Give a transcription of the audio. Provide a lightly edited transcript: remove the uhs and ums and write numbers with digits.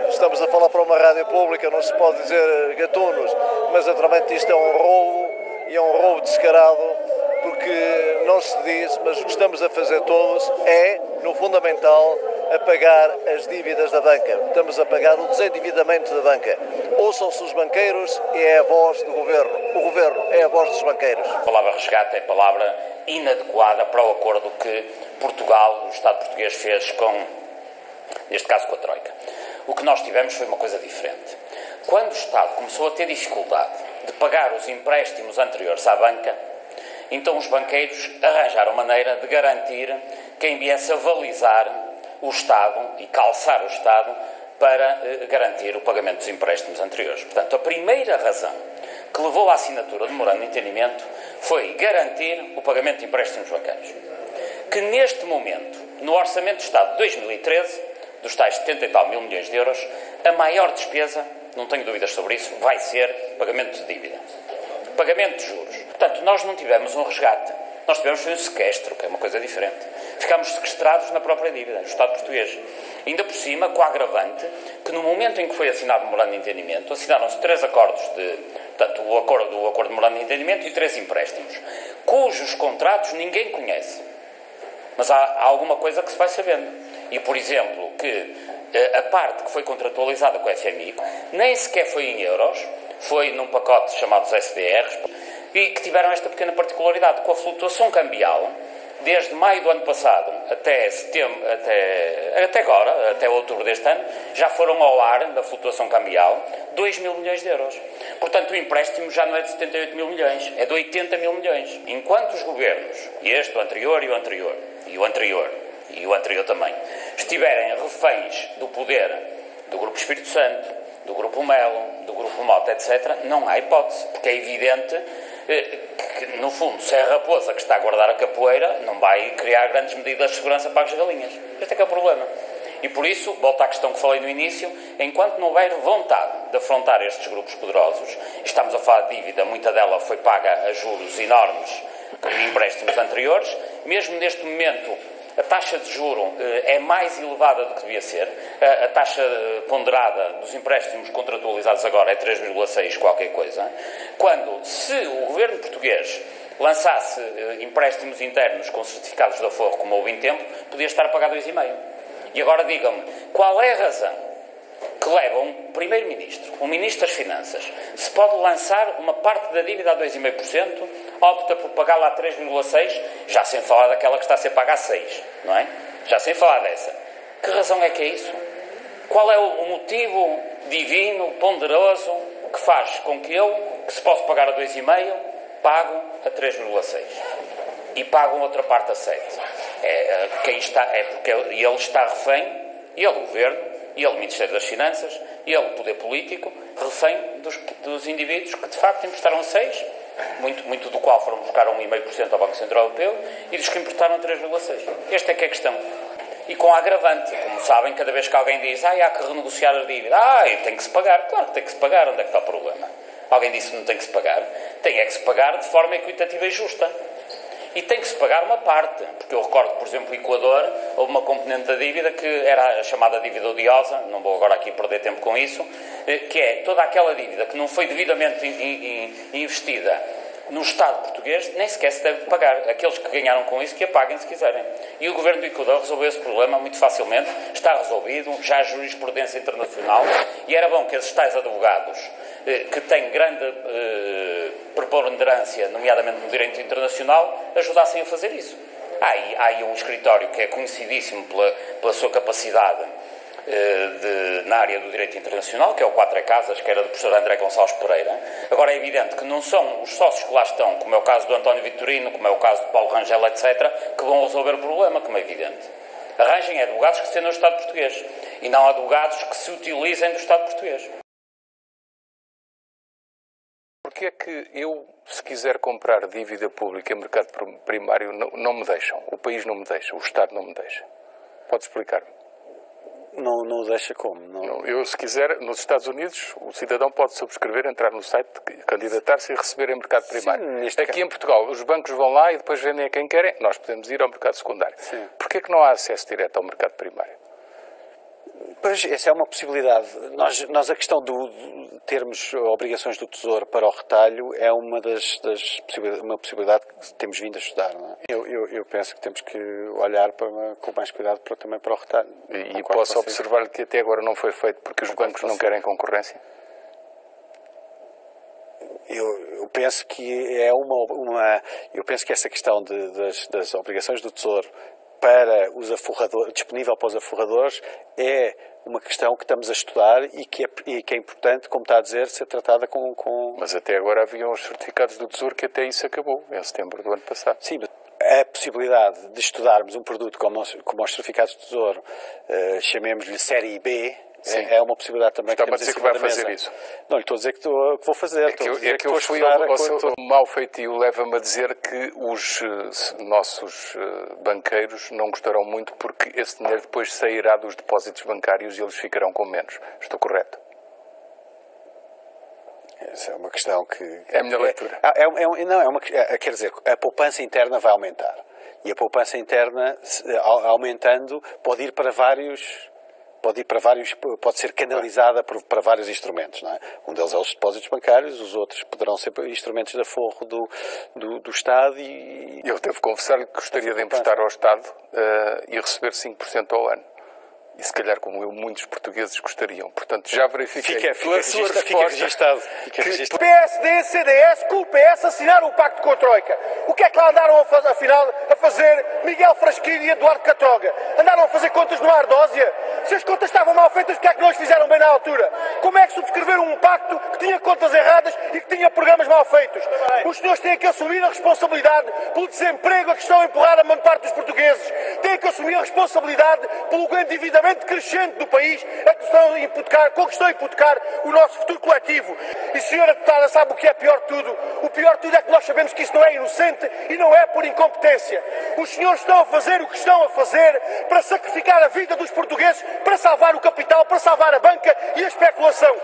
Estamos a falar para uma rádio pública, não se pode dizer gatunos, mas naturalmente isto é um roubo, e é um roubo descarado, porque não se diz, mas o que estamos a fazer todos é, no fundamental, a pagar as dívidas da banca. Estamos a pagar o desendividamento da banca. Ouçam-se os banqueiros e é a voz do governo. O governo é a voz dos banqueiros. A palavra resgate é a palavra inadequada para o acordo que Portugal, o Estado português, fez com, neste caso, com a Troika. O que nós tivemos foi uma coisa diferente. Quando o Estado começou a ter dificuldade de pagar os empréstimos anteriores à banca, então os banqueiros arranjaram maneira de garantir quem viesse a balizar o Estado e calçar o Estado para garantir o pagamento dos empréstimos anteriores. Portanto, a primeira razão que levou à assinatura do memorando de entendimento foi garantir o pagamento de empréstimos bancários. Que neste momento, no Orçamento de Estado de 2013, dos tais 70 e tal mil milhões de euros, a maior despesa, não tenho dúvidas sobre isso, vai ser pagamento de dívida. Pagamento de juros. Portanto, nós não tivemos um resgate. Nós tivemos um sequestro, que é uma coisa diferente. Ficámos sequestrados na própria dívida, no Estado português. Ainda por cima, com a agravante, que no momento em que foi assinado o memorando de entendimento, assinaram-se 3 acordos portanto, o acordo de memorando de entendimento e 3 empréstimos, cujos contratos ninguém conhece. Mas há alguma coisa que se vai sabendo. E, por exemplo, que a parte que foi contratualizada com a FMI nem sequer foi em euros, foi num pacote chamado SDRs, e que tiveram esta pequena particularidade, com a flutuação cambial, desde maio do ano passado até setembro, até agora, até outubro deste ano, já foram ao ar, da flutuação cambial, 2 mil milhões de euros. Portanto, o empréstimo já não é de 78 mil milhões, é de 80 mil milhões. Enquanto os governos, e este, o anterior e o anterior, e o anterior, e o anterior também, estiverem reféns do poder do Grupo Espírito Santo, do Grupo Melo, do Grupo Mota, etc., não há hipótese, porque é evidente que, no fundo, se é a raposa que está a guardar a capoeira, não vai criar grandes medidas de segurança para as galinhas. Este é que é o problema. E por isso, volto à questão que falei no início, enquanto não houver vontade de afrontar estes grupos poderosos, estamos a falar de dívida, muita dela foi paga a juros enormes de empréstimos anteriores, mesmo neste momento a taxa de juro é mais elevada do que devia ser. A taxa ponderada dos empréstimos contratualizados agora é 3,6 qualquer coisa. Quando, se o governo português lançasse empréstimos internos com certificados de aforro, como houve em tempo, podia estar a pagar 2,5. E agora digam-me, qual é a razão que leva um primeiro-ministro, um ministro das Finanças, se pode lançar uma parte da dívida a 2,5%, opta por pagá-la a 3,6%, já sem falar daquela que está a ser paga a 6%, não é? Já sem falar dessa. Que razão é que é isso? Qual é o motivo divino, ponderoso, que faz com que eu, que se posso pagar a 2,5%, pago a 3,6%? E pago outra parte a 7%. Porque ele está refém, ele, o Governo, e ele, o Ministério das Finanças, e ele, o Poder Político, refém dos indivíduos que, de facto, emprestaram 6%, muito do qual foram buscar 1,5% ao Banco Central Europeu, e dos que emprestaram 3,6%. Esta é que é a questão. E com a agravante, como sabem, cada vez que alguém diz há que renegociar a dívida, tem que se pagar. Claro que tem que se pagar, onde é que está o problema? Alguém disse que não tem que se pagar. Tem é que se pagar de forma equitativa e justa. E tem que se pagar uma parte, porque eu recordo, por exemplo, o Equador, houve uma componente da dívida que era a chamada dívida odiosa, não vou agora aqui perder tempo com isso, que é toda aquela dívida que não foi devidamente investida no Estado português, nem sequer se deve pagar. Aqueles que ganharam com isso, que a paguem se quiserem. E o Governo do Equador resolveu esse problema muito facilmente, está resolvido, já há jurisprudência internacional, e era bom que esses tais advogados, que têm grande preponderância, nomeadamente no direito internacional, ajudassem a fazer isso. Há aí um escritório que é conhecidíssimo pela sua capacidade na área do direito internacional, que é o Quatro Casas, que era do professor André Gonçalves Pereira. Agora é evidente que não são os sócios que lá estão, como é o caso do António Vitorino, como é o caso de Paulo Rangel, etc., que vão resolver o problema, como é evidente. Arranjem advogados que se tenham no Estado português e não advogados que se utilizem do Estado português. Porquê é que eu, se quiser comprar dívida pública em mercado primário, não me deixam? O país não me deixa, o Estado não me deixa. Pode explicar-me? Não deixa como? Não. Eu, se quiser, nos Estados Unidos, o cidadão pode subscrever, entrar no site, candidatar-se e receber em mercado primário. Sim, aqui em Portugal, os bancos vão lá e depois vendem a quem querem. Nós podemos ir ao mercado secundário. Sim. Porquê é que não há acesso direto ao mercado primário? Pois, essa é uma possibilidade. Nós a questão de termos obrigações do Tesouro para o retalho é uma uma possibilidade que temos vindo a estudar. Não é? Eu penso que temos que olhar com mais cuidado também para o retalho. E posso observar que até agora não foi feito porque os bancos não querem concorrência? Eu penso que eu penso que essa questão das obrigações do Tesouro para os aforradores, disponível para os aforradores, é uma questão que estamos a estudar e que é importante, como está a dizer, ser tratada com... Mas até agora haviam os certificados do Tesouro que até isso acabou, em setembro do ano passado. Sim, a possibilidade de estudarmos um produto como os certificados do Tesouro, chamemos-lhe série B, é uma possibilidade também. Está-me a dizer que vai fazer isso? Não lhe estou a dizer que vou fazer. Eu fui ao seu mau feitio, leva-me a dizer que os nossos banqueiros não gostarão muito porque esse dinheiro depois sairá dos depósitos bancários e eles ficarão com menos. Estou correto? Essa é uma questão que... É a minha leitura. Quer dizer, a poupança interna vai aumentar. E a poupança interna, aumentando, pode ser canalizada para vários instrumentos, não é? Um deles é os depósitos bancários, os outros poderão ser instrumentos de aforro do Estado e... Eu devo confessar-lhe que gostaria de emprestar ao Estado e receber 5% ao ano. E se calhar, como eu, muitos portugueses gostariam. Portanto, já verifiquei pela sua resposta fica registado. PSD, CDS, com o PS assinaram o pacto com a Troika. O que é que lá andaram afinal a fazer Miguel Frasquinho e Eduardo Catroga? Andaram a fazer contas no Ardósia? Se as contas estavam mal feitas, porque é que não as fizeram bem na altura? Como é que subscreveram um pacto que tinha contas erradas e que tinha programas mal feitos? Os senhores têm que assumir a responsabilidade pelo desemprego a que estão a empurrar a maior parte dos portugueses. Têm que assumir a responsabilidade pelo endividamento crescente do país a que estão a hipotecar o nosso futuro coletivo. E, senhora deputada, sabe o que é pior de tudo? O pior de tudo é que nós sabemos que isso não é inocente e não é por incompetência. Os senhores estão a fazer o que estão a fazer para sacrificar a vida dos portugueses, para salvar o capital, para salvar a banca e a especulação.